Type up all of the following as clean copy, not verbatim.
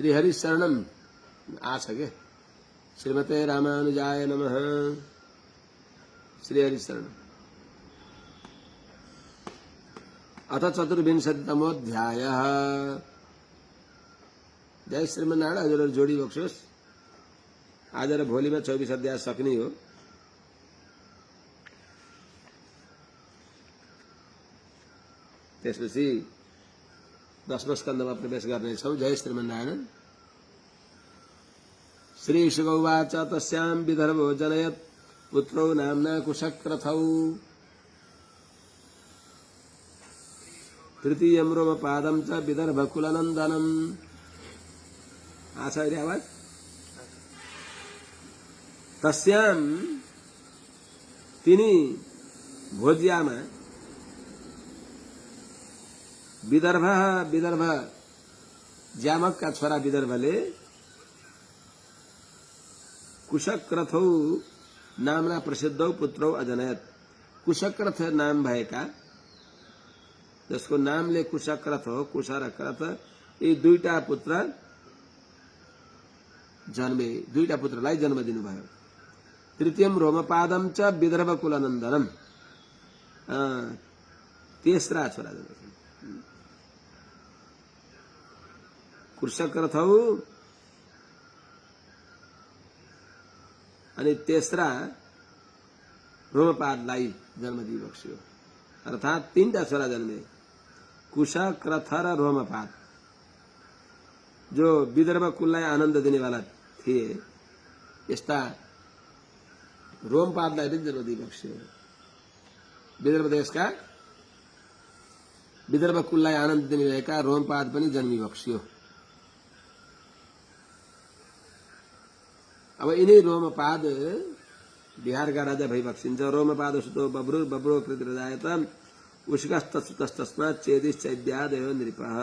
श्रीहरि शरणम आ सके। श्रीमते रामानुजाय नमः। श्रीहरि शरणम। अथ चतुर्विंशतितमोऽध्यायः। जय श्रीमन्नारायण। हजुर जोडी बक्सोस्। आज र भोलिमा 24 अध्याय सक्ने हो। त्यसपछि 10वें स्कन्धमा प्रवेश गर्नेछौं। जय श्रीमन्नारायण। श्रीशुक उवाच तस्यां विदर्भो जनयत् पुत्रौ नाम्ना कुशक्रथौ तृतीयं रोमपादं च विदर्भकुलनन्दनम्। आचार्य आवाज। तस्यां तिनी भोज्यामा विदर्भ ज्यामक का छोरा विदर्भले कुशक्रथौ नामना प्रसिद्धौ पुत्रौ अजनयत। कुशक्रथ नाम भएका, जसको नामले कुशक्रथ हो, कुश र क्रथ, यी दुईटा पुत्र जन्मे, दुईटा पुत्रलाई जन्म दिनुभयो। तृतीयम रोमपादम च विदर्भ कुलनन्दनम, तेस्रा छोरा जन्मे। कुशक्रथौ अनि तेस्रा रोमपादलाई जन्म दिइबक्स्यो। अर्थात तीनटा छोरा जन्मे, कुश, क्रथ र रोमपाद, जो विदर्भ कुललाई आनन्द दिनेवाला थिए। यस्ता रोमपादलाई पनि जन्म दिइबक्स्यो। विदर्भ देशका विदर्भ कुललाई आनन्द दिने भएका रोमपाद पनि जन्मिबक्स्यो। अब यिनै रोमपाद बिहारका राजा भइबक्सिन्छ। रोमपाद सुतो बब्रु बब्रो कृत रजायत उष्कस्तस्तस्मात् चेदिश्चैद्यादयो नृपः।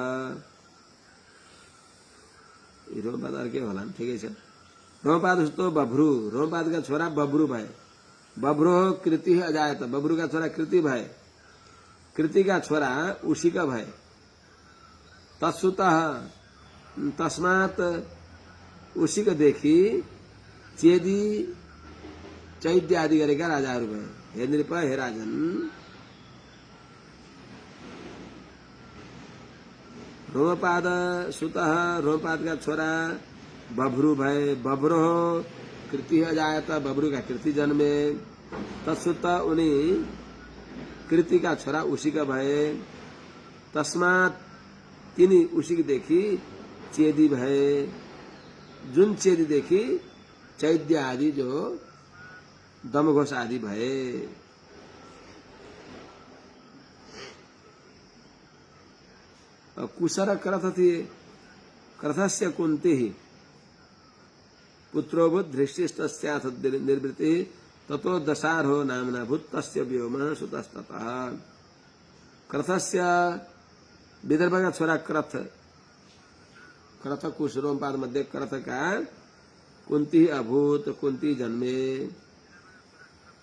यी रोमपाद अर्कै होला, ठिकै छ। रोमपाद सुतो बब्रु, रोमपादका छोरा बब्रु भए। बब्रो कृति अजायत, बब्रुका छोरा कृति भए। कृतिका छोरा उशिक भए। तत्सुतः तस्मात् उशिकदेखि चेदी चैद्य आदि गरेका राजाहरू भए। हे नृप, हे राजन, रोमपाद सुतः, रोमपादका छोरा बब्रु भए। बब्रो कृति अजायत, बब्रुका कृति जन्मे। तत्सुत उनी कृतिका छोरा उशिक भए। तस्मात् तिनी उशिकदेखि चेदी भए। जुन चेदीदेखि चैद्य आदि, जो दमघोष आदि भए। कुश र क्रथ थिए। क्रथस्य कुन्ती पुत्रोऽभूत् धृष्टिस्तस्याथ निर्वृतिः ततो दशार्हो नाम्ना भूत् तस्य व्योमः सुतस्ततः। क्रथस्य विदर्भका छोरा क्रथ, क्रथ कुश रोमपाद मध्ये क्रथ का कुन्ती अभूत, कुन्ती जन्मे।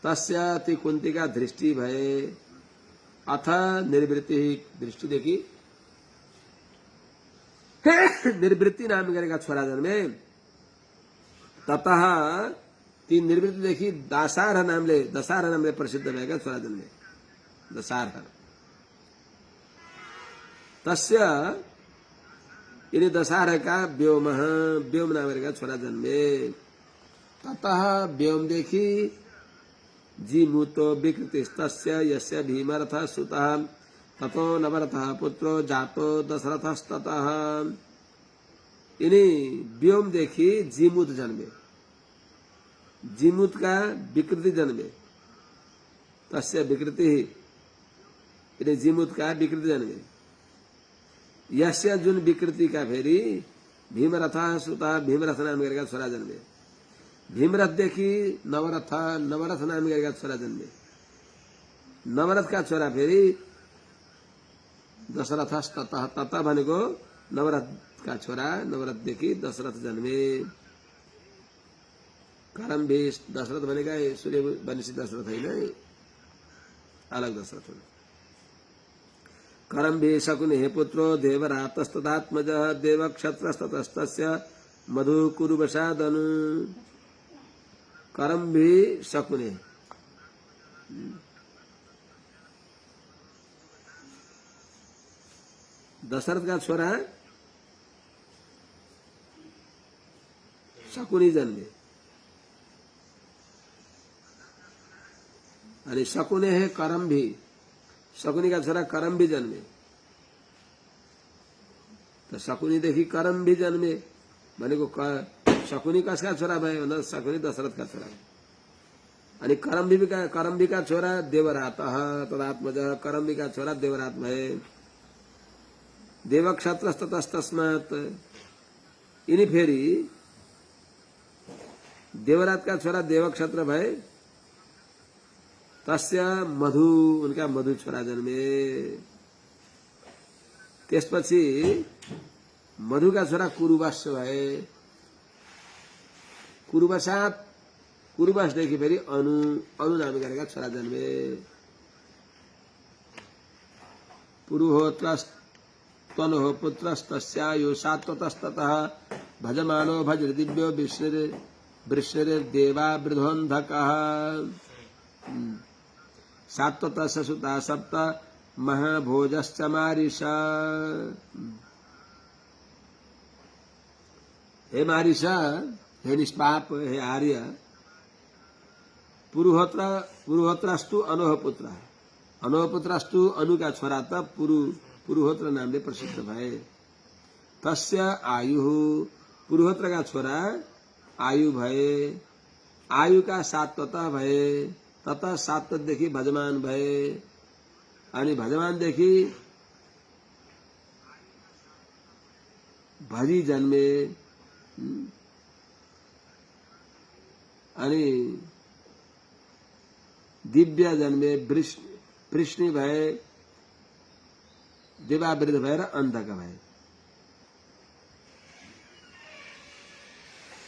तस्य ती कुन्ती का दृष्टि भए। अथ निर्वृत्ति, दृष्टिदेखि निर्वृत्ति नाम गरेका छोरा जन्मे। ततः ती निर्वृत्तिदेखि दशार्ह नामले प्रसिद्ध भएका छोरा जन्मे। दशार्ह। तस्य यिनी दशार्हका व्योमः, व्योम नाम गरेका छोरा जन्मे। ततः व्योमदेखि जीमूतो विकृतिस्तस्य यस्य भीमरथः सुतः ततो नवरथः पुत्रो जातो दशरथस्ततः। यिनी व्योमदेखि जीमूत जन्मे। जीमूत का विकृति जन्मे। तस्य विकृति, यिनी जीमूत का विकृति जन्मे। यस्य जुन विकृति का फेरि भीमरथ सुता, भीमरथ नाम गरेका छोरा जन्मे। भीमरथदेखि नवरथ, नवरथ नाम गरेका छोरा जन्मे। नवरथका छोरा फेरि दशरथस्ततः, ततः भनेको नवरथका छोरा, नवरथदेखि दशरथ जन्मे। करम्भीष, दशरथ भनेका सूर्यवंशी दशरथ होइन, अलग दशरथ हुन्। करम भी शकुनि पुत्रो देवरातस्तदात्मज देवक्षत्रस्ततस्तस्य मधु कुरुवशादनु। करम भी शकुनि, दशरथ का छोरा शकुनी जन्मे आणि शकुने है करम भी, शकुनी का छोरा करम भी जन्मे। तो शकुनी देखी करम भी जन्मे माने को शकुनी कसका छोरा भयो न, शकुनी दशरथ का छोरा। आणि करम भी का छोरा देवरात तदात्मज, करम भी का छोरा देवरात भए। देवक्षत्रस्ततस्तस्मात्, इनी फेरी देवरात का छोरा देवक्षत्र भए। तस्य मधु, उनका मधु छोरा जन्मे। त्यसपछि मधु का छोरा कुरुवश भए। कुरुवशदेखि फेरि अनु नाम गरेका छोरा जन्मे। पुरुहोत्रस्तनुः पुत्रस्तस्यायु सात्वतस्ततः भजमानो भजदिव्यो वृष्णिर्देवावृधोन्धकः। सात्वतस्य सुता सप्त महाभोजश्च मारिषा। हे मारिषा, हे निष्पाप, हे आर्य, पुरुहोत्रस्तु अनोह पुत्र, अनोह पुत्रस्तु अनु का छोरा त पुरुहोत्र नामले प्रसिद्ध भए। तस्य आयु, पुरुहोत्र का छोरा आयु भए। आयु का सात्वत भए। ततः सात्वतदेखि भजमान भए। अनि भजमानदेखि भजी जन्मे। अनि दिव्य जन्मे, वृष्णि भए, देवावृद्ध भएर अन्धक भए।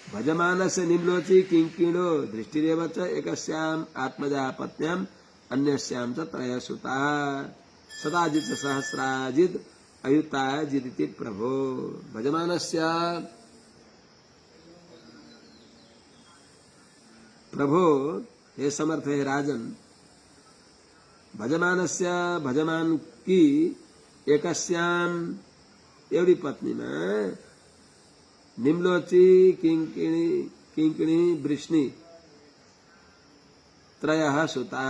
भजमानस्य निम्लोचि किङ्किणो दृष्टिरेव च एकस्याम् आत्मजा पत्न्याम् अन्यस्याम् च त्रयः सुताः सदाजित् सहस्राजित् अयुताजिदिति प्रभो। भजमानस्य, प्रभो हे समर्थ हे राजन, भजमानस्य, भजमान की एकस्याम एउटी पत्नीमा निम्लोची किङ्किणी वृष्णि त्रयः सुता,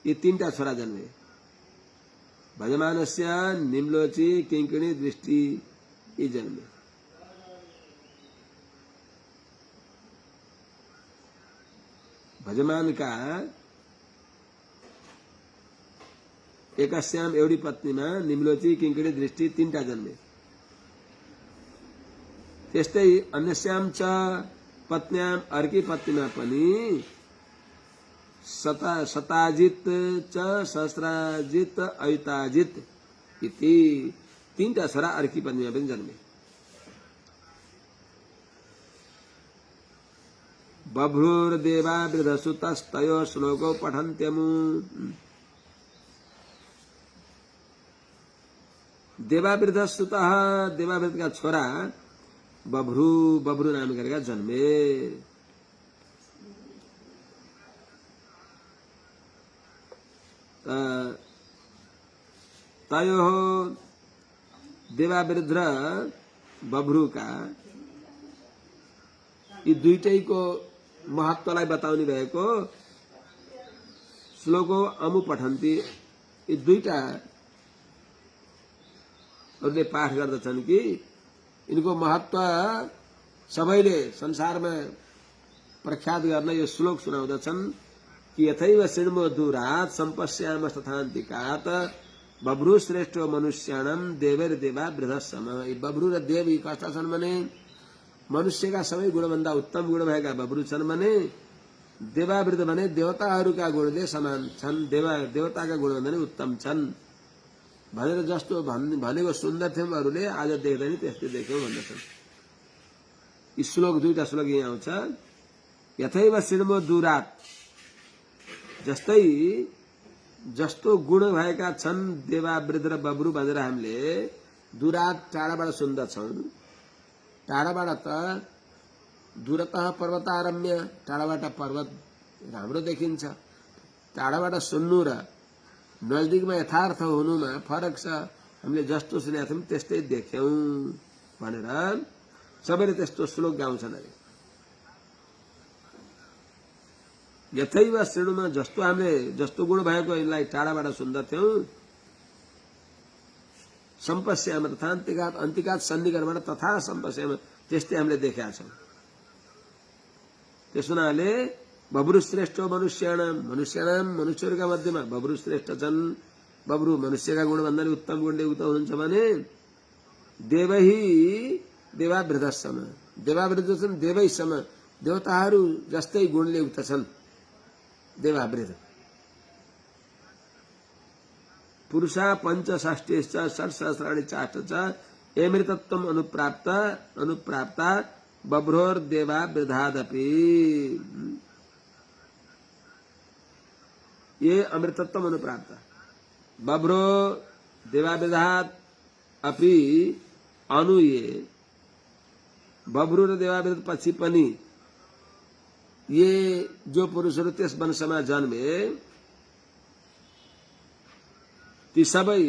यी तीनटा छोरा जन्मे। भजमानस्य निम्लोची किङ्किणी दृष्टि यी जन्मे। भजमान का एकस्याम एउटी पत्नीमा निम्लोची किङ्किणी दृष्टि तीनटा जन्मे। त्यस्तै अन्यस्याम च पत्न्याम, अर्की पत्नीमा पनि शताजित च सहस्राजित अयुताजित इति तीनटा छोरा अर्की पत्नीमा पनि जन्मे। बभ्रुर्देवावृधसुतस्तयो श्लोको पठन्त्यमु। देवावृधसुतः, देवावृध का छोरा बभ्रु नाम गरेका जन्मे। तयोः देवावृद्ध र बभ्रु का यी दुईटैको महत्वलाई बताउने भएको श्लोको अमु पठन्ती। यी दुईटाहरूले पाठ गर्दछन् कि इनको महत्व सबैले संसारमा प्रख्यात गर्न यो श्लोक सुनाउँदछन् कि यथैव शृण्मो दूरात् सम्पश्याम तथान्तिकात् बभ्रु श्रेष्ठो मनुष्याणाम देवैर्देवा वृद्धसम। यी बभ्रु र देव यी कस्ता छन् भने मनुष्यका सबै गुणभन्दा उत्तम गुण भएका बभ्रु छन् भने देवावृद्ध भने देवताहरूका गुणले समान छन्, देवताका गुण भने उत्तम छन् भनेर जस्तो भनेको सुन्दर थियौं अरूले, आज देख्दा नि त्यस्तै देख्यौं भन्दछन्। यी श्लोक, दुईटा श्लोक यहाँ आउँछ। यथैव शृण्मो दूरात्, जस्तै जस्तो गुण भएका छन् देवा वृद्ध र बब्रु भनेर हामीले टाढाबाट सुन्दछौं। टाढाबाट त दूरतः पर्वतारम्य, टाढाबाट पर्वत राम्रो देखिन्छ। टाढाबाट सुन्नु र नजदिकमा यथार्थ हुनुमा फरक छ। हामीले जस्तो सुनेका थियौं त्यस्तै देख्यौं भनेर सबैले त्यस्तो श्लोक गाउँछन् अरे। यथैव श्रेणुमा जस्तो हामीले जस्तो गुण भएको यसलाई टाढाबाट सुन्दथ्यौं, सम्पस्याम तथा अन्तिकात सन्निकर्मबाट तथा सम्पस्याम त्यस्तै हामीले देखेका छौं। त्यस हुनाले बब्रु श्रेष्ठ मनुष्याणाम, मनुष्यहरूका मध्येमा बब्रु श्रेष्ठ छन्। बब्रु मनुष्यका गुण भन्दा नि उत्तम गुणले उक्त हुनुहुन्छ भने देवही देवावृद्धसम, देवावृद्ध छन् देवैसम, देवताहरू जस्तै गुणले उक्त छन् देवावृद्ध। पुरुषा पञ्चषष्ठेश्च षट्सहस्राणि चाष्ट च एमृतत्वम् अनुप्राप्ता बभ्रोर्देवावृद्धादपि। ये अमृतत्वम् अनुप्राप्ता बभ्रो देवावृद्धात् अपि अनु, ये बभ्रु र देवावृद्ध पछि पनि ये जो पुरुषहरू त्यस वंशमा जन्मे ती सबै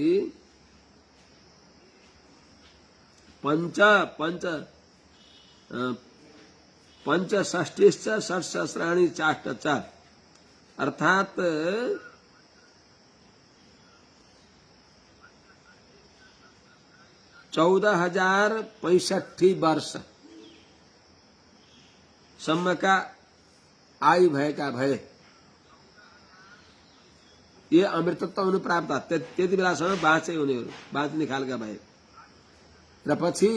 पञ्चषष्ठीश्च षट्सहस्राणि चाष्ट च, अर्थात 14,065 वर्ष सम्मका आयु भएका भए ये अमृतत्व अनुप्राप्त, त्यति बेलासम्म बाँचे उनीहरू, बाँच्ने खालका भए। र पछि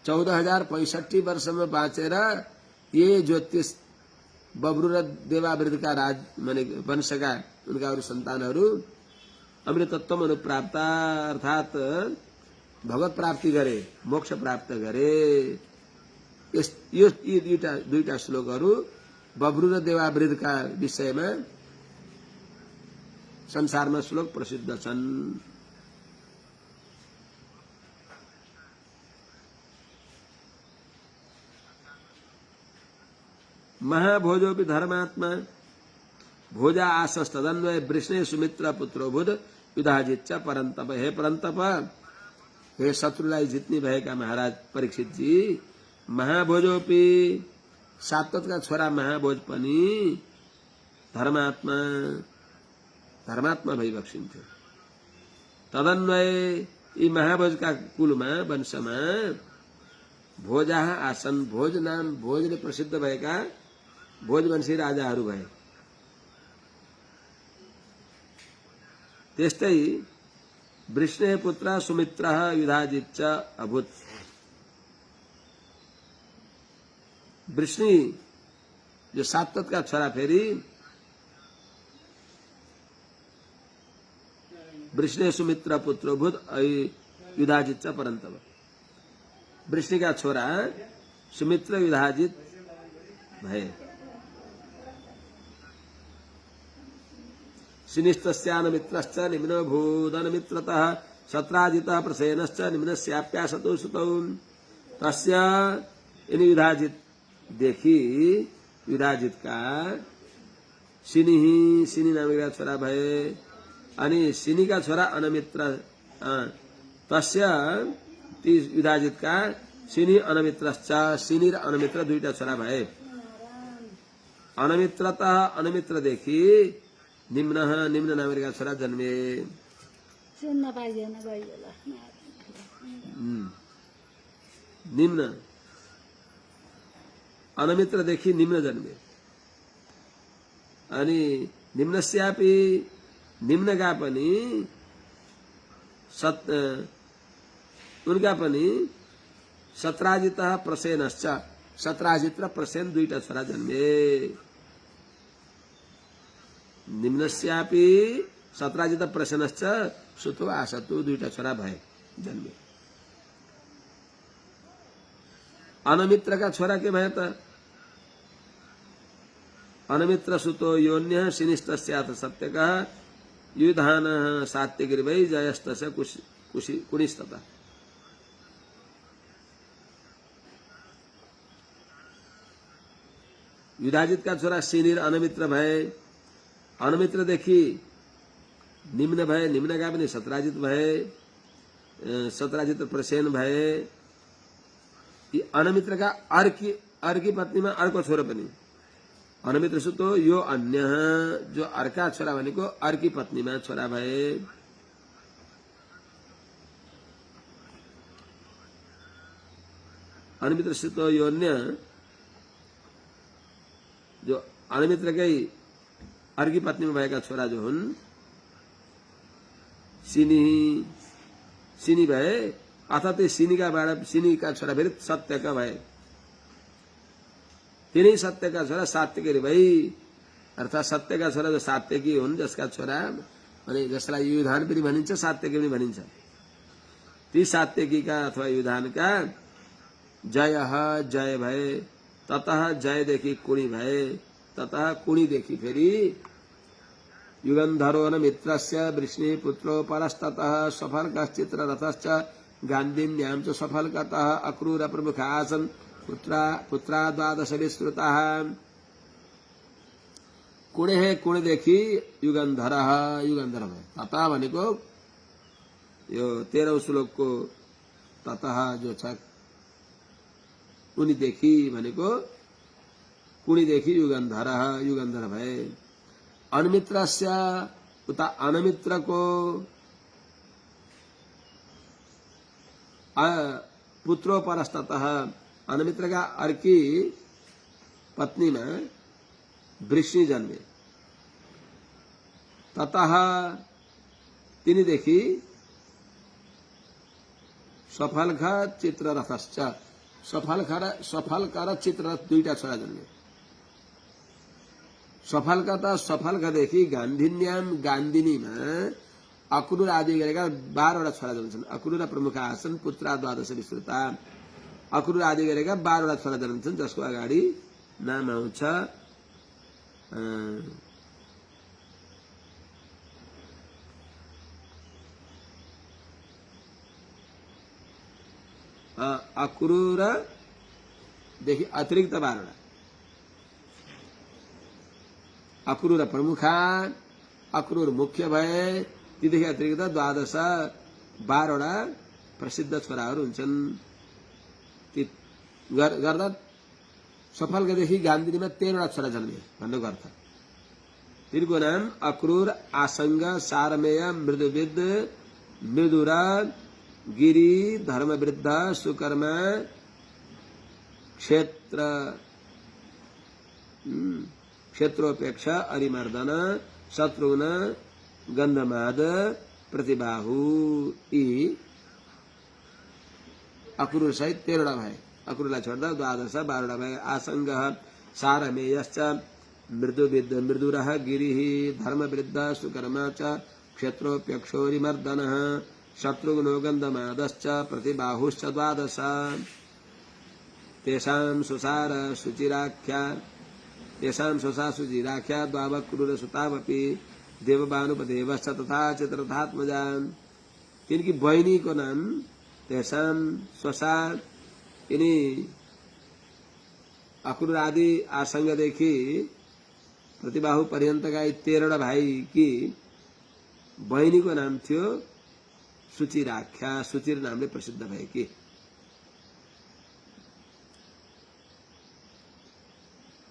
14,065 वर्षमा बाँचेर ये ज्योतिष बब्रु र देवावृद्धका राज माने वंशका उनका अरू सन्तानहरू अमृतत्व अनुप्राप्त अर्थात भगवत प्राप्ति गरे, मोक्ष प्राप्त गरे। यो दुईटा श्लोकहरू बब्रु र देवावृद्धका विषयमा संसारमा श्लोक प्रसिद्ध छन्। महाभोजोपि धर्मात्मा भोजा आसस्तदन्वय वृष्णे सुमित्र पुत्रो बुध युधाजित परन्तप। हे परन्तप, हे शत्रुलाई जित्ने भएका महाराज परीक्षित जी, महाभोजोपि सात्वतका छोरा महाभोज पनि धर्मात्मा भइबक्सिन्थ्यो। तदन्वय यी महाभोजका कुलमा वंशमा भोजा आसन, भोज नाम भोजले प्रसिद्ध भएका भोजवंशी राजाहरू भए। त्यस्तै वृष्णे पुत्र सुमित्र युधाजित च अभूत। वृष्णि जो सात्वतका छोरा फेरि वृष्णे सुमित्र पुत्र भूत युधाजित च परन्तप। वृष्णिका छोरा सुमित्र युधाजित भए। सिनिस्तस्यानमित्रश्च निम्नो भूदनमित्रतः सत्राजितः प्रसेनश्च निम्नस्याप्यासतो सुतौ। तस्य इन युधाजित देखि युधाजित का सिनी नामका छोरा भए। अनि सिनी का छोरा अनमित्र, तस्य युधाजित का सिनी अनमित्रश्च, सिनी र अनमित्र दुईटा छोरा भए। अनमित्रतः अनमित्र देखि निम्न नामका छोरा जन्मे। निम्न अनमित्र देखि निम्न जन्मे। अनि निम्नस्यापि निम्नका पनि उनका पनि सत्राजित प्रसेनश्च, सत्राजित र प्रसेन दुईटा छोरा जन्मे। निम्नस्यापि सत्राजित प्रसेनश्च सुतो आसतो दुईटा छोरा भए जन्मे। अनमित्रका छोरा के भए त अनमित्र सुतो योन्य सिनिस्तस्याथ सत्य का युधान सात्यगिरिवै जयस्तस्य कुणिस्तता। युधाजित का छोरा सिनिर अनमित्र भय, अनमित्र देखी निम्न भय, निम्न का पनि सतराजित भय, सतराजित प्रसेन भय। अनमित्र का अर्की पत्नी में अर्को छोरो पनि अनमित्र सुतो यो अन्य जो अर्का छोरा भनेको अर्की पत्नी में छोरा भए। अनमित्र सुतो यो अन्य जो अनमित्रकै अर्की पत्नी में भएका छोरा जो हुन् सिनी भए अथवा त्यो सिनीका छोरा फेरि सत्यका भए। तिनै सत्यका छोरा सात्यकी भई, अर्थात् सत्यका छोरा जो सात्यकी हुन् जसका छोरा अनि जसलाई युधान पनि भनिन्छ सात्यकी पनि भनिन्छ, ती सात्यकीका अथवा युधानका जय भए। ततः जयदेखि कुणी भए, ततः कुणीदेखि फेरि युगन्धरो न मित्रस्य वृष्णि पुत्रो परस्ततः सफलकश्चित्ररथश्च गान्धिन्यां च सफलकतः अक्रूर प्रमुख आसन् पुत्रा द्वादश विश्रुतः। कुणेदेखि युगन्धर भए। ततः भनेको यो 13औं श्लोकको ततः जो छ कुणीदेखि भनेको कुणीदेखि युगन्धर भए। अनमित्रस्य उता अनमित्रको पुत्रो परस्ततः अनमित्र का अर्की पत्नी में वृष्णि जन्मे। ततः तिनीदेखि सफलका चित्ररथश्च सफलका र चित्ररथ दुईटा छोरा जन्मे। सफलकादेखि गान्धिनीमा अक्रूर आदि गरेका 12वटा छोरा जन्मन्छन्। अक्रूर प्रमुख आसन् पुत्रा द्वादश विश्रुता। अक्रूर आदि गरेका 12वटा छोरा जन्मन्छन् जसको अगाडि नाम आउँछ अक्रूरदेखि अतिरिक्त 12वटा। अक्रूर प्रमुखा, अक्रूर मुख्य भए, तीदेखि अतिरिक्त 12वटा प्रसिद्ध छोराहरू हुन्छन्। गर्दा सफलकादेखि गान्धिनीमा 13वटा छोरा जन्मे भन्नुको अर्थ। तिनको नाम अक्रूर, आसंग, सारमेय, मृदुविद, मृदुर, गिरी, धर्मवृद्ध, सुकर्मा, क्षेत्रोपेक्ष, अरिमर्दन, शत्रुघ्न, गंधमाद, प्रतिबाहु यी अक्रूर सहित 13वटा भए। अक्रूरलाई छोड्दा 12वटा भए। आसंग सारमेयश्च मृदुविद मृदुरः गिरिः धर्मवृद्ध सुकर्मा च क्षेत्रोपेक्षोरिमर्दनः शत्रुघ्नो गन्धमादश्च प्रतिबाहुश्च 12। तेषां सुसार सुचिराख्या द्वावक्रूर सुतावपि देवबानुपदेवश्च तथा चित्ररथात्मजा। तिनकी बहिनी को नाम तेषां स्वसा। यिनी अक्रूर आदि आसंगदेखि प्रतिबाहु पर्यन्तका 13वटा भाइ की बहिनी को नाम थियो सुचिराख्या। सुचिर नामले प्रसिद्ध भएकी।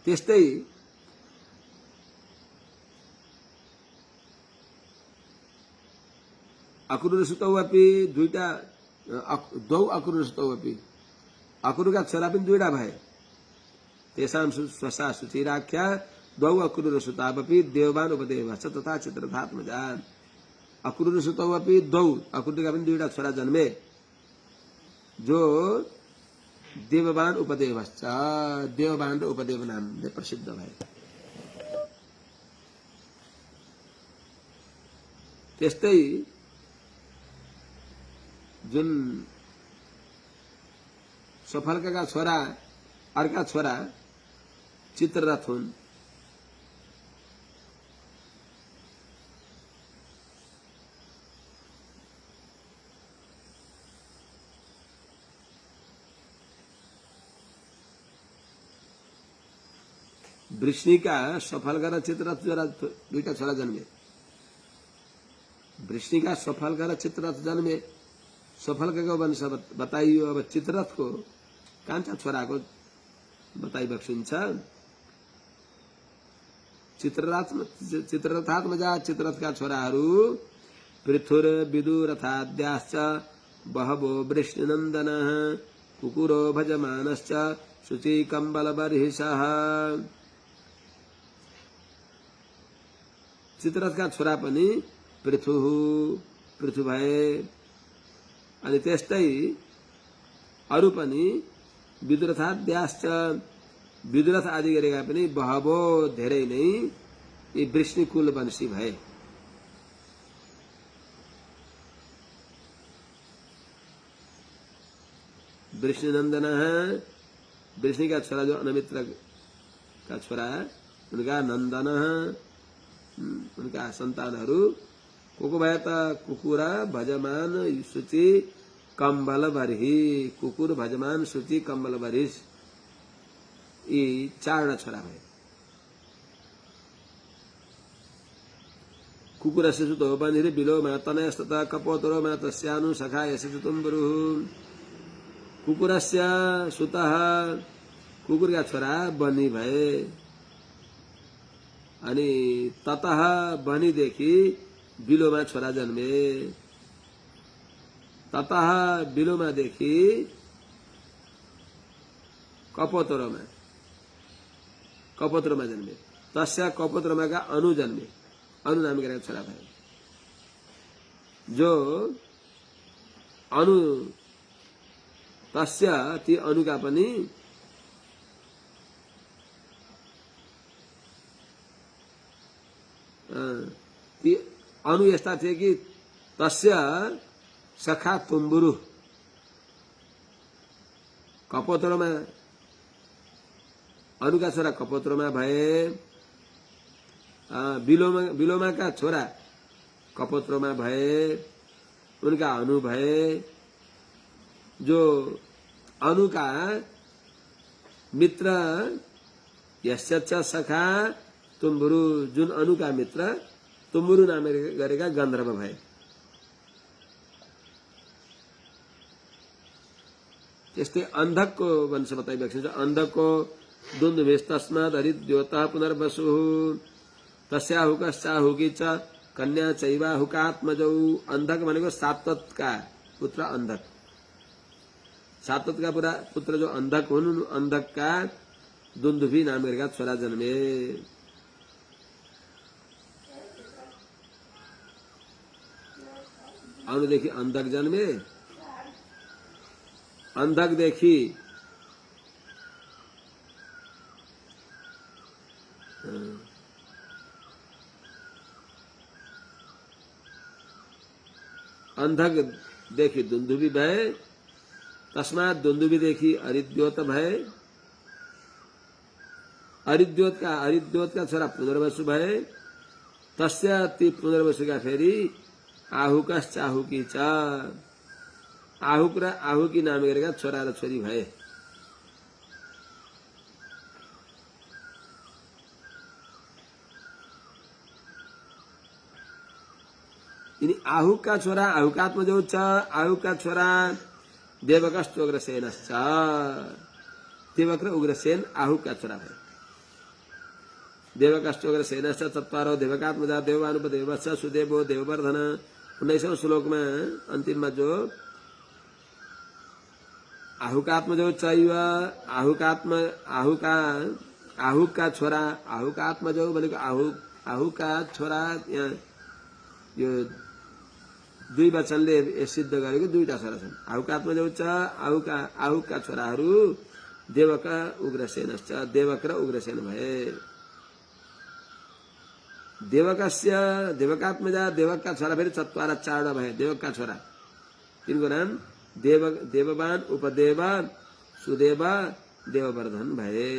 त्यस्तै अक्रूर सुतौपि द्वौ अक्रूर सुतौपि अक्रूरका छोरा पनि 2वटा भए। तेषां स्वसा सुचिराख्या द्वौ अक्रूर सुतावपि देववान उपदेवश्च तथा चित्ररथात्मजा। अक्रूर सुतौपि द्वौ अक्रूरका पनि 2वटा छोरा जन्मे जो देववान उपदेवश्च देववान र उपदेव नामले प्रसिद्ध भए। त्यस्तै जुन सफलका छोरा अर्का छोरा चित्ररथ हुन्। वृष्णिका सफल कर चित्ररथ द्वारा दुईटा छोरा जन्मे। वृष्णिका सफल कर चित्ररथ जन्मे। सफल का वंश बताइयो। अब चित्ररथ को कान्छा छोराको बताइ बक्सिन्छ। चित्ररथात्मजा चित्ररथका छोराहरू पृथुर विदुरथाद्याश्च बहवो वृष्णिनन्दनः कुकुरो भजमानश्च शुचिकम्बलबर्हिषः। चित्ररथका छोरा पनि पृथु भए। अनि त्यस्तै अरू पनि विदुरथाद्याश्च विदुरथ आदि गरेका पनि बहवो धेरै नै यी वृष्णि कुल वंशी भए। वृष्णिनन्दन वृष्णि का छोरा जो अनमित्र का छोरा उनका नन्दन उनका संतानहरू को भए त कुकुर भजमान शुचि कम्बल बर्हि। कुकुर भजमान शुचि कम्बल बर्हि यी चारवटा छोरा भए। कुकुरस्य सुतो बन्धिरे बिलोमा तनयस्तथा कपोतरोमा तस्यानु सखा यस्य तुम्बरुः। कुकुरस्य सुतः कुकुरका छोरा बनी भए। अनि ततः बनीदेखि बिलोमा छोरा जन्मे। ततः बिलोमादेखि कपोतरोमा जन्मे। तस्या कपोतरोमाका अनु जन्मे। अनु नाम गरेका छोरा भए। जो अनु तस्य ती अनुका पनि ती अनु यस्ता थिए कि तस्य सखा तुम्बुरु कपोतरोमा अनुका छोरा कपोतरोमा भए। बिलोमाका छोरा कपोतरोमा भए। उनका अनु भए। जो अनुका मित्र यस्य सखा तुम्बुरु जुन अनुका मित्र तुम्बुरु नाम गरेका गन्धर्व भए। त्यस्तै अन्धकको वंश बताइरहेको छ। अन्धकको दुन्दुभेस्तस्माद् हरिद्योतः पुनर्वसुः तस्याहुकश्चाहुकी च कन्या चैवाहुकात्मजौ। अन्धक भनेको सातवतका पुत्र अन्धक। सातवतका पुत्र जो अन्धक हुन् अन्धकका दुन्दुभी नाम गरेका छोरा जन्मे। अनुदेखि अन्धक जन्मे। अन्धकदेखि अन्धकदेखि दुन्दुभी भए। तस्मात् दुन्दुभीदेखि अरिद्योत भए। अरिद्योतका छोरा पुनर्वसु भए। तस्य ती पुनर्वसुका फेरि आहुकश्चाहुकी च आहुक र आहुकी नाम गरेका छोरा र छोरी भए। यिनी आहुकका छोरा आहुकात्मजौ च। आहुकका छोरा देवकश्च उग्रसेनश्च। देवक र उग्रसेन आहुकका छोरा भए। देवकश्च उग्रसेनश्च चत्वारो देवकात्मजा देववानुपदेवश्च सुदेवो देववर्धन। 19औं श्लोकमा अन्तिममा जो आहुकात्मजौ चैव आहुकका छोरा आहुकात्मजौ भनेको आहुकका छोरा यो दुई वचनले सिद्ध गरेको दुईटा छोरा छन्। आहुकात्मजौ च आहुकका छोराहरू देवक उग्रसेनश्च देवक र उग्रसेन भए। देवकात्मजा देवकका छोरा फेरि चत्वार चारवटा भए। देवकका छोरा तिनको नाम देववान उपदेव सुदेव देववर्धन भए।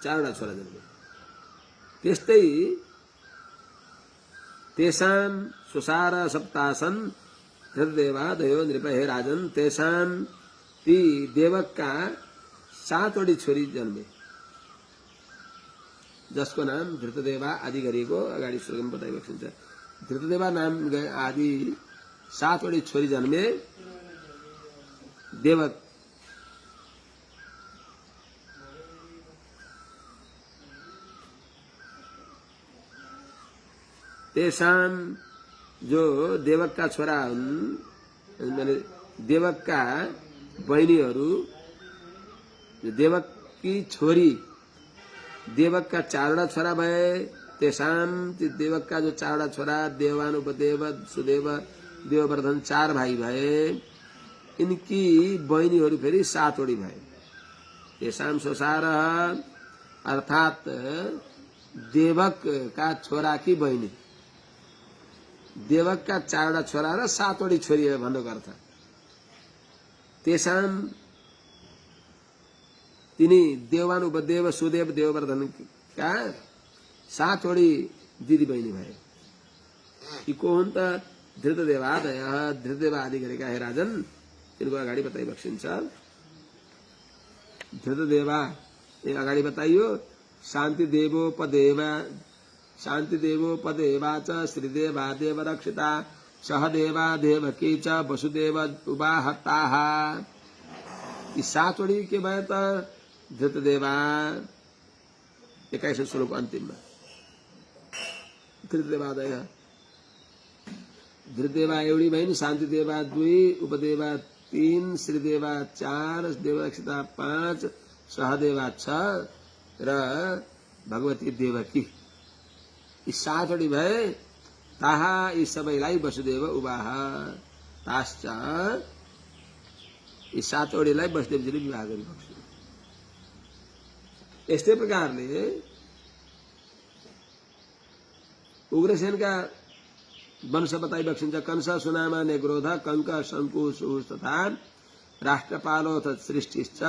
चारवटा छोरा जन्मे। तेषाम सुसार सप्तासन धृतदेवा दयो नृप हे राजन तेषाम ती देवक का 7वटी छोरी जन्मे जसको नाम धृतदेवा आदि गरेको अगाडि श्लोकमा बताइएको छ। धृतदेवा नाम आदि 7वटी छोरी जन्मे देवक तेषाम जो देवक का छोरा हुन् माने देवक का बहिनीहरू देवक की छोरी देवक का 4वटा छोरा भए तेषाम देवक का जो 4वटा छोरा देवानुपदेव सुदेव देववर्धन 4 भाई भए इनकी बहिनीहरू फेरि 7वटी भए। तेषाम सुसार अर्थात देवक का छोरा की बहिनी देवक का 4वटा छोरा र 7वटी छोरी भन्नुको अर्थ। तेषाम तिनी देवानुपदेव सुदेव देववर्धन का 7वटी दिदी बहिनी भए। यी को हुन् त धृतदेवादय धृतदेवा आदि गरेका हे राजन तिनको अगाडि बताइबक्सिन्छ। धृतदेवा अगाडि बताइयो शान्ति देवोपदेवा च श्रीदेवा देवरक्षिता सहदेवा देवकी च वसुदेव उपाहताः। यी 7वटी के भए त धृतदेवा 21 श्लोक अन्तिममा धृतदेवादय धृतदेवा एउटी भइन् शान्ति देवा 2 उपदेवा 3 श्रीदेवा 4 देवरक्षिता 5 सहदेवा 6 र भगवती देवकी यी 7वटी भए। ताहा यी सबैलाई वसुदेव उवाह ताश्च यी 7वटीलाई वसुदेवजीले विवाह गरिबक्स्यो। यस्तै प्रकारले उग्रसेनका वंश बताइबक्सिन्छ। कंस सुनामा नेग्रोध कंक शंकु सुहुस तथा राष्ट्रपालोऽथ सृष्टिश्च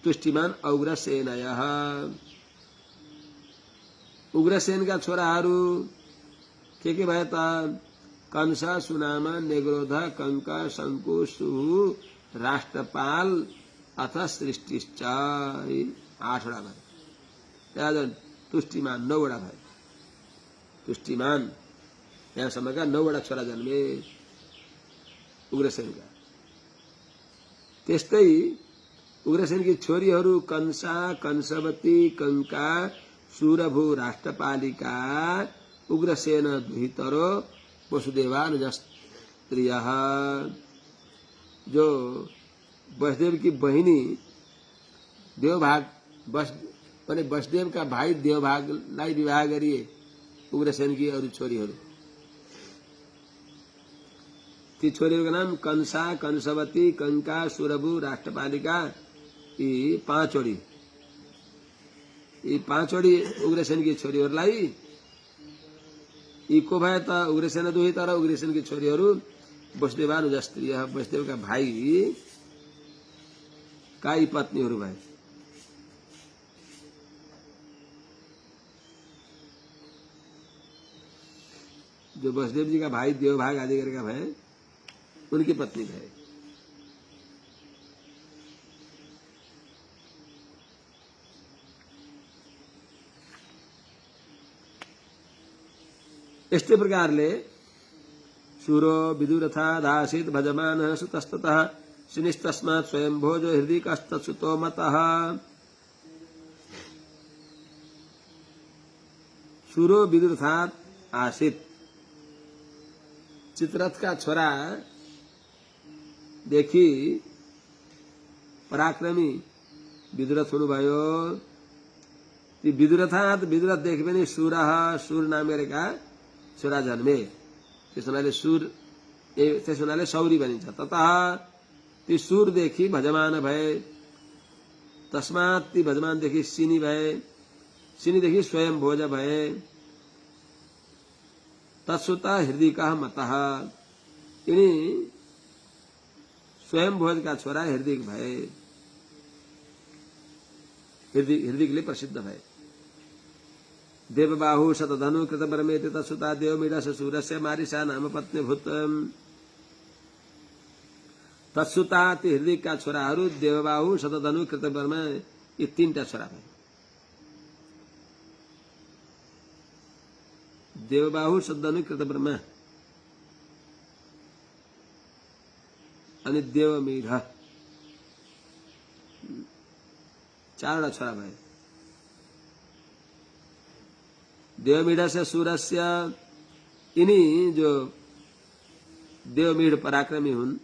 तुष्टिमान उग्रसेनयः। उग्रसेनका छोराहरू के भए त कंस सुनामा नेग्रोध कंक शंकु सुहु राष्ट्रपाल अथ सृष्टिश्च 8वटा भए। त्यहाँदेखि तुष्टिमान 9वटा भए। तुष्टिमान यहाँसम्मका 9वटा छोरा जन्मे उग्रसेनका। त्यस्तै उग्रसेनकी छोरीहरू कंसा कंसवती कंका सुरभु राष्ट्रपालिका उग्रसेन दुहितरो वसुदेवानुजस्त्रियः। जो वसुदेव की बहिनी देवभाग माने वसुदेव का भाइ देवभागलाई विवाह गरिए उग्रसेन की अरू छोरीहरू। ती छोरीहरूको नाम कंसा कंसवती कंका सुरभु राष्ट्रपालिका यी 5वटी उग्रसेन की छोरीहरूलाई यी को भए त उग्रसेन दुहित र उग्रसेन की छोरीहरू वसुदेवानुजस्त्रिय वसुदेव का भाइ का यी पत्नीहरू भए। जो वसुदेव जी का भाई देवभाग आदि करके भए उनकी पत्नी भए। यस्तै प्रकारले सूरो विदुरथा दासीत भजमान सुतस्ततः शिनिस्तस्मात् स्वयं भोजो हृदय कस्तसुतो मतः। सूरो विदुरथात आसित चित्ररथ का छोरा देखि पराक्रमी विदुरथ हुनुभयो। ती विदुरथात विदुरथ देखि पनि सूर नाम गरेका छोरा जन्मे। त्यस हुनाले सौरी भनिन्छ। ततः ती सूरदेखि भजमान भए। तस्मात् ती भजमानदेखि सिनी भए। सिनीदेखि स्वयं भोज भए। तत्सुता हृदयका मतः यिनी स्वयं भोज का छोरा हृदय भए। हृदयले प्रसिद्ध भए। देवबाहु शतधनु कृतवर्मेति तत्सुता देवमीडा सूरस्य मारिषा नाम पत्नी भूत। तत्सुता ती हृदय का छोराहरू देवबाहु शतधनु कृतवर्मा, यी तीनटा छोरा भए। देवबाहु शतधनु कृतवर्मा अनि देवमीढ, चारवटा छोरा भए। देवमीढ से सूरस्य, यिनी जो देवमीढ पराक्रमी हुन्,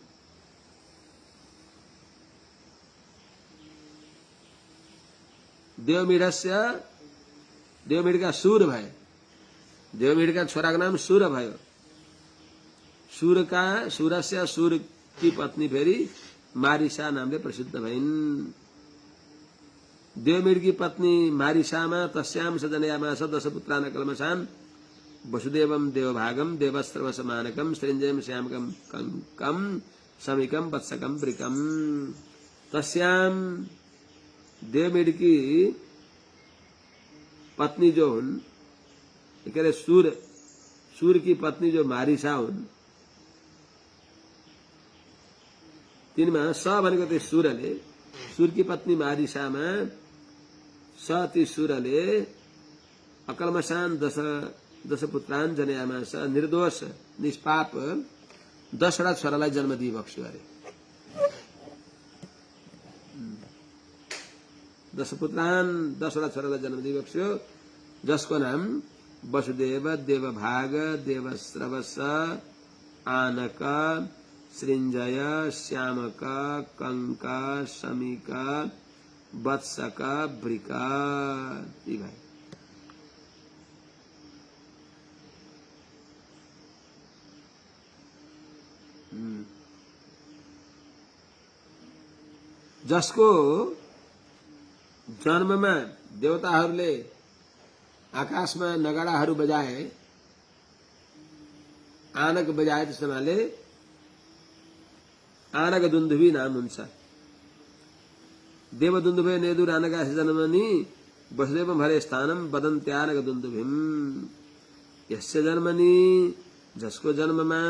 देवमीढस्य, देवमीढका सूर भए। देवमीढका छोराको नाम सूर भयो। सूरस्य सूर की पत्नी फेरि मारिसा नामले प्रसिद्ध भइन्। देवमीढ की पत्नी मारिसामा तस्याम सजनयामास 10 पुत्रान कलमशान वसुदेवम देवभागम देवस्त्रव समानकम सृंजयम श्यामकम कंकम समिकम वत्सकम ब्रिकम। तस्याम देवमीढ की पत्नी जो हुन्, के अरे सूर की पत्नी जो मारिसा हुन्, तिनमा स भनेको त्यो सूरले, सूर की पत्नी मारिसामा ती सूरले अकल्मशान 10 पुत्रान जन्यामास, निर्दोष निष्पाप 10वटा छोरालाई जन्म दिइबक्स्यो अरे। 10 पुत्रान 10वटा छोरालाई जन्म दिइबक्स्यो, जसको नाम वसुदेव, देवभाग, देवस्रवस, आनक, सृंजय, श्यामक, कंक, शमिक, वत्सक, ब्रिक, यी भाइ। जसको जन्ममा देवताहरूले आकाशमा नगाडाहरू बजाए, आनक बजाए, त्यसमाले आनक दुन्दुभी नाम हुन्छ। देवदुन्दुभे नेदुर आनका जन्मनि वसुदेवम हरे स्थानम वदन्त्यानक दुन्दुभिम। यस्य जन्मनि, जसको जन्ममा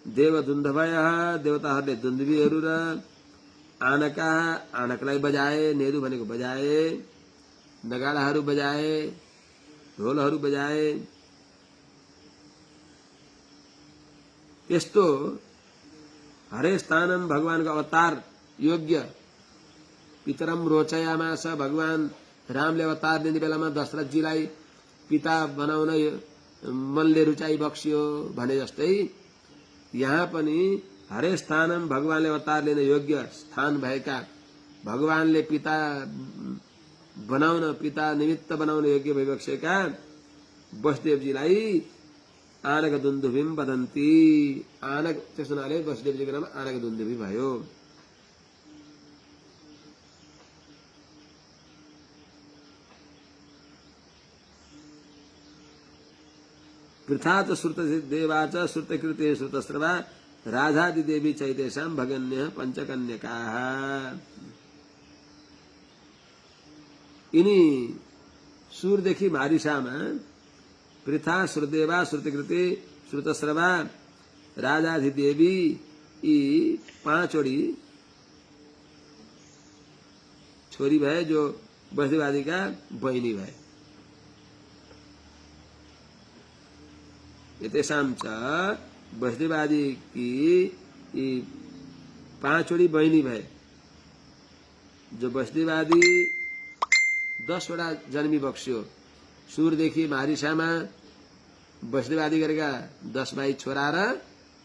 देवदुन्दुभयः, देवताहरूले दुन्दुभीहरू र आनका, आनकलाई बजाए, नेदु भनेको बजाए, नगाडाहरू बजाए, ढोलहरू बजाए, त्यस्तो हरे स्थानम भगवानको अवतार योग्य पितरम रोचयामास, भगवान रामले अवतार लिने बेलामा दशरथजीलाई पिता बनाउन मनले रुचाई बक्स्यो भने जस्तै यहाँ पनि हरे स्थानम भगवानले अवतार लिन योग्य स्थान भएका, भगवानले पिता बनाउन, पिता निमित्त बनाउन योग्य भइबक्सेका वसुदेवजीलाई आनक दुन्दुभिम वदन्ती। आनक, त्यस हुनाले वसुदेवजीको नाम आनक दुन्दुभी भयो। पृथात श्रुत देवाच श्रुतकृते श्रुतस्रवा राधादि देवी चैतेषां भगन्य पंचकन्यकाः। यिनी सूरदेखि मारिसामा पृथा, श्रुतदेवा, श्रुतकृते, श्रुतस्रवा, राजाधिदेवी, यी 5वटी छोरी भए जो वसुदेवादिका बहिनी भए। एतेषां च वसुदेवादि की यी 5वटी बहिनी भए, जो वसुदेवादि 10वटा जन्मी बक्स्यो। सूरदेखि मारिसामा वसुदेवादि गरेका 10 भाइ छोरा र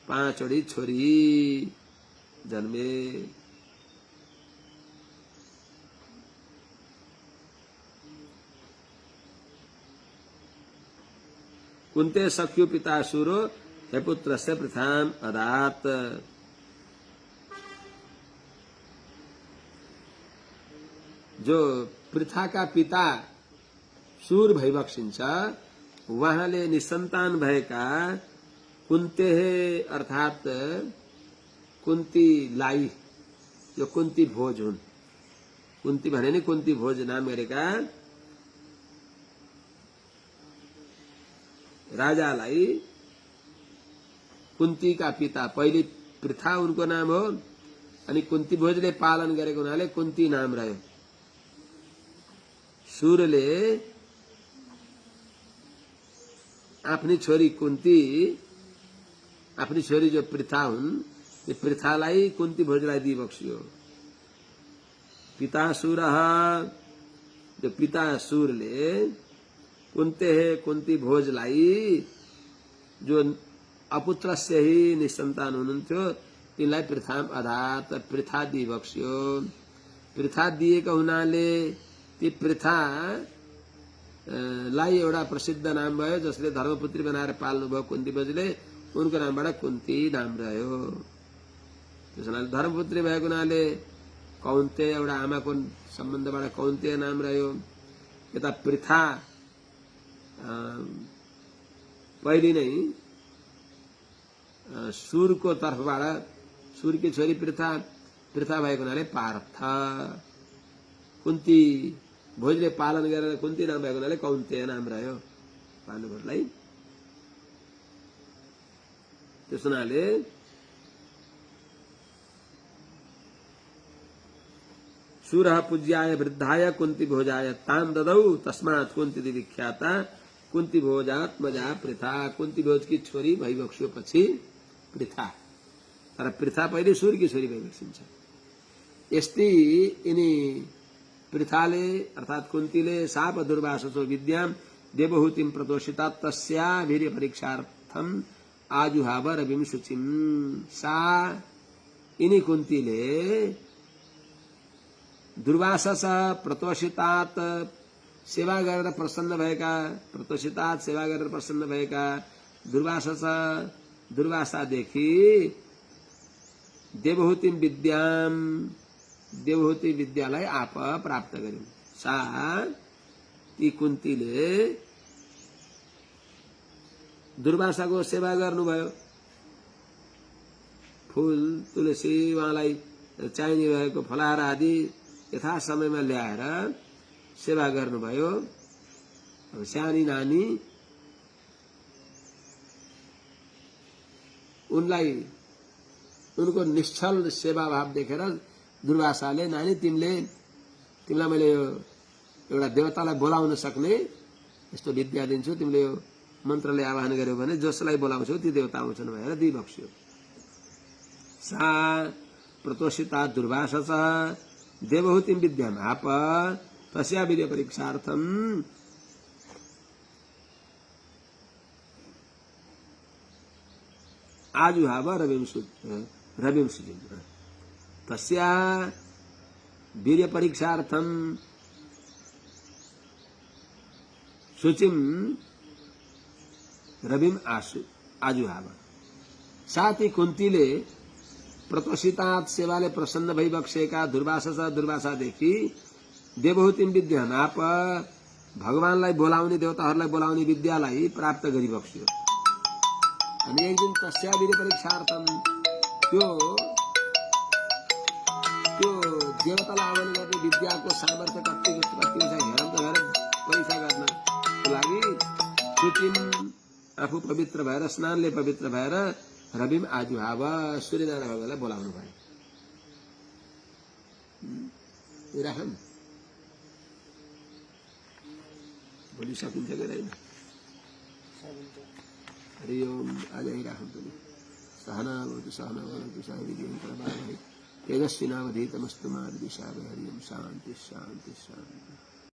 5वटी छोरी जन्मे। कुन्ते सख्यु पिता सूरो हे पुत्रस्य पृथाम अदात। जो पृथा का पिता सूर भइबक्सिन्छ, उहाँले निसन्तान भएका कुन्ते अर्थात कुन्तीलाई, जो कुन्ती भोज हुन्, कुन्ती भने नि कुन्ती भोज नाम गरेका राजालाई कुन्तीका पिता पहिले पृथा उनको नाम हो अनि कुन्ती भोजले पालन गरेको हुनाले कुन्ती नाम रह्यो। सूरले आफ्नी छोरी कुन्ती, आफ्नी छोरी जो पृथा हुन् त्यो पृथालाई कुन्ती भोजलाई दिइबक्सियो। पिता सूरः, जो पिता सूरले कुन्ती भोजलाई जो अपुत्रस्य ही निसन्तान हुनुहुन्थ्यो तिनलाई पृथाम अधात पृथा दिइबक्सियो। पृथा दिएको हुनाले ती पृथा लाई एउटा प्रसिद्ध नाम भयो, जसले धर्मपुत्री बनाएर पाल्नुभयो कुन्ती भोजले, उनको नामबाट कुन्ती नाम रह्यो। त्यस हुनाले धर्मपुत्री भएको हुनाले कौन्ते एउटा आमाको सम्बन्धबाट कौन्ते नाम रह्यो। यता पृथा पहिले नै सूरको तर्फबाट, सूरकी छोरी पृथा भएको हुनाले पार्थ, कुन्ती भोजले पालन गरेर कुन्ती नाम भएको हुनाले कौन्तेय नाम रह्यो पाण्डवहरूलाई। त्यस हुनाले सूरः पूज्याय वृद्धाय कुन्ती भोजाय ताम ददौ तस्मात् कुन्ती विख्याता कुन्ती भोजात्मजा पृथा। कुन्ती भोजकी छोरी भइबक्सिएपछि पृथा, तर पृथा पहिले सूरकी छोरी भइबक्सिन्छ। यस्तै यिनी पृथाले अर्थात कुन्तीले शाप दुर्वाससो विद्याम देवहूतिम प्रतोषिता तस्या वीर्य परीक्षार्थम आजुहाव रविम शुचिम। सा यिनी कुन्तीले दुर्वासस प्रतोषितात सेवा गरेर प्रसन्न भएका, प्रतोषितात सेवा गरेर प्रसन्न भएका दुर्वासस दुर्वासादेखि देवहूतिम विद्याम, देवहूति विद्यालाई आप प्राप्त गरिन्। सा ती कुन्तीले दुर्वासाको सेवा गर्नुभयो, फूल तुलसी उहाँलाई चाहिने भएको फलाहार आदि यथा समयमा ल्याएर सेवा गर्नुभयो। अब सानी नानी उनलाई उनको निश्चल सेवा भाव देखेर दुर्वासाले नानी तिमीलाई मैले एउटा देवतालाई बोलाउन सक्ने यस्तो विद्या दिन्छु, तिमीले यो मन्त्रले आवाहन गर्यो भने जसलाई बोलाउँछौ ती देवता आउँछन् भनेर दिइबक्स्यो। सा प्रतोषिता दुर्वासस देवहूतिम विद्याम आप तस्या वीर्य परीक्षार्थम आजुहाव रविम शुचिम। तस्या वीर्य परीक्षार्थम शुचिम रविम आजुहाव। साथ ही कुन्तीले प्रतोषितात सेवाले प्रसन्न भइबक्सेका दुर्वासादेखि देवहूतिम विद्या आप भगवानलाई बोलाउने, देवताहरूलाई बोलाउने विद्यालाई प्राप्त गरिबक्स्यो। अनि एक दिन तस्या वीर्य परीक्षार्थम त्यो देवतालाई आह्वान गर्ने विद्याको सामर्थ्य कति छ हेरौँ त भनेर परीक्षा गर्नको लागि शुचिम आफू पवित्र भएर, स्नानले पवित्र भएर रविम आजुहाव सूर्यनारायण भगवानलाई बोलाउनु भयो। राखौँ भोलि सकिन्छ कि होइन? हरि ओम। आज यही राखौँ पनि। सहना भवतु सहना भवतु सह वीर्यं तेजस्विनावधीतमस्तु मा विद्विषावहै। हरि ओम। शान्ति शान्ति शान्ति।